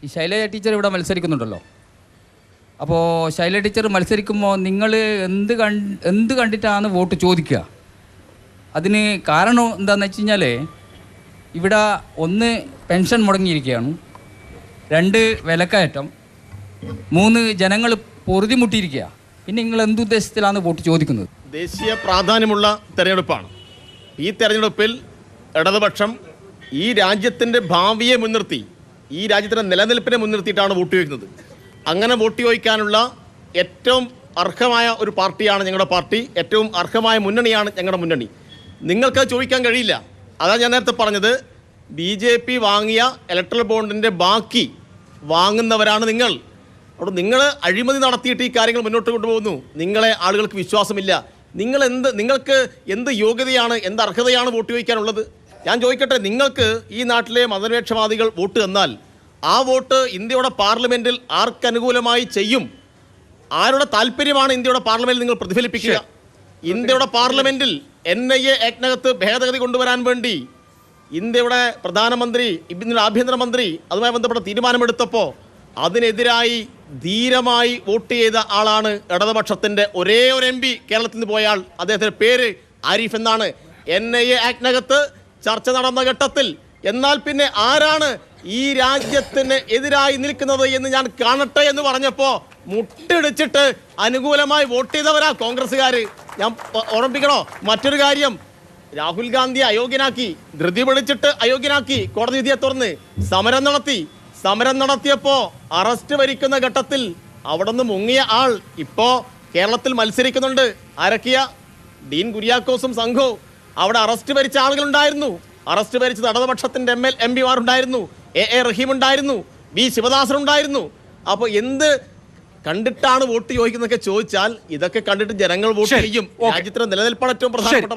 ഈ ശൈലജ ടീച്ചർ ഇവിടെ മത്സരിക്കുന്നുണ്ടല്ലോ. അപ്പോൾ ശൈലജ ടീച്ചർ മത്സരിക്കുമ്പോൾ നിങ്ങൾ എന്ത് കണ്ടിട്ടാണ് വോട്ട് ചോദിക്കുക? അതിന് കാരണം എന്താണെന്ന് വെച്ച് കഴിഞ്ഞാൽ ഇവിടെ 1 പെൻഷൻ മുടങ്ങിയിരിക്കുകയാണ്, 2 വിലക്കയറ്റം, 3 ജനങ്ങൾ പൊറുതിമുട്ടിയിരിക്കുക. പിന്നെ നിങ്ങൾ എന്തുദ്ദേശത്തിലാണ് വോട്ട് ചോദിക്കുന്നത്? ദേശീയ പ്രാധാന്യമുള്ള തെരഞ്ഞെടുപ്പാണ്. ഈ തെരഞ്ഞെടുപ്പിൽ ഇടതുപക്ഷം ഈ രാജ്യത്തിൻ്റെ ഭാവിയെ മുൻനിർത്തി, ഈ രാജ്യത്തിൻ്റെ നിലനിൽപ്പിനെ മുൻനിർത്തിയിട്ടാണ് വോട്ട് ചോദിക്കുന്നത്. അങ്ങനെ വോട്ട് ചോദിക്കാനുള്ള ഏറ്റവും അർഹമായ ഒരു പാർട്ടിയാണ് ഞങ്ങളുടെ പാർട്ടി, ഏറ്റവും അർഹമായ മുന്നണിയാണ് ഞങ്ങളുടെ മുന്നണി. നിങ്ങൾക്കത് ചോദിക്കാൻ കഴിയില്ല. അതാണ് ഞാൻ നേരത്തെ പറഞ്ഞത്. BJP വാങ്ങിയ ഇലക്ട്രൽ ബോണ്ടിൻ്റെ ബാക്കി വാങ്ങുന്നവരാണ് നിങ്ങൾ. അവിടെ നിങ്ങൾ അഴിമതി നടത്തിയിട്ട് ഈ കാര്യങ്ങൾ മുന്നോട്ട് കൊണ്ടുപോകുന്നു. നിങ്ങളെ ആളുകൾക്ക് വിശ്വാസമില്ല. നിങ്ങൾക്ക് എന്ത് യോഗ്യതയാണ്, എന്ത് അർഹതയാണ് വോട്ട് ചോദിക്കാനുള്ളത്? ഞാൻ ചോദിക്കട്ടെ, നിങ്ങൾക്ക് ഈ നാട്ടിലെ മതനിരപേക്ഷവാദികൾ വോട്ട് തന്നാൽ ആ വോട്ട് ഇന്ത്യയുടെ പാർലമെൻറ്റിൽ ആർക്കനുകൂലമായി ചെയ്യും? ആരുടെ താല്പര്യമാണ് ഇന്ത്യയുടെ പാർലമെൻറ്റിൽ നിങ്ങൾ പ്രതിഫലിപ്പിക്കുക? ഇന്ത്യയുടെ പാർലമെൻറ്റിൽ NIA ആക്ടിനകത്ത് ഭേദഗതി കൊണ്ടുവരാൻ വേണ്ടി ഇന്ത്യയുടെ പ്രധാനമന്ത്രി, ഇന്ത്യയുടെ ആഭ്യന്തരമന്ത്രി അതുമായി ബന്ധപ്പെട്ട തീരുമാനമെടുത്തപ്പോൾ അതിനെതിരായി ധീരമായി വോട്ട് ചെയ്ത ആളാണ് ഇടതുപക്ഷത്തിൻ്റെ ഒരേ ഒരു MP കേരളത്തിൽ നിന്ന് പോയാൽ. അദ്ദേഹത്തിൻ്റെ പേര് ആരിഫ് എന്നാണ്. NIA ആക്ടിനകത്ത് ചർച്ച നടന്ന ഘട്ടത്തിൽ എന്നാൽ പിന്നെ ആരാണ് ഈ രാജ്യത്തിന് എതിരായി നിൽക്കുന്നത് എന്ന് ഞാൻ കാണട്ടെ എന്ന് പറഞ്ഞപ്പോൾ മുട്ടിടിച്ചിട്ട് അനുകൂലമായി വോട്ട് ചെയ്തവരാ കോൺഗ്രസ്സുകാർ. ഞാൻ ഓർമ്മിപ്പിക്കണോ? മറ്റൊരു കാര്യം, രാഹുൽ ഗാന്ധിയെ അയോഗ്യനാക്കി, ധൃതി പിടിച്ചിട്ട് അയോഗ്യനാക്കി, കോടതി വിധിയെ തുറന്ന് സമരം നടത്തിയപ്പോൾ അറസ്റ്റ് വരിക്കുന്ന ഘട്ടത്തിൽ അവിടെ നിന്ന് മുങ്ങിയ ആൾ ഇപ്പോൾ കേരളത്തിൽ മത്സരിക്കുന്നുണ്ട്. ആരൊക്കെയാ? ഡീൻ കുര്യാക്കോസും സംഘവും. അവിടെ അറസ്റ്റ് വരിച്ച ആളുകളുണ്ടായിരുന്നു. അറസ്റ്റ് വരിച്ചത് ഇടതുപക്ഷത്തിൻ്റെ MP മാരുണ്ടായിരുന്നു. A റഹീം ഉണ്ടായിരുന്നു, B ശിവദാസൻ ഉണ്ടായിരുന്നു. അപ്പോൾ എന്ത് കണ്ടിട്ടാണ് വോട്ട് ചോദിക്കുന്നതൊക്കെ ചോദിച്ചാൽ ഇതൊക്കെ കണ്ടിട്ട് ജനങ്ങൾ വോട്ട് ചെയ്യും. രാജ്യത്തിന്റെ നിലനിൽപ്പാണ് ഏറ്റവും പ്രധാനപ്പെട്ട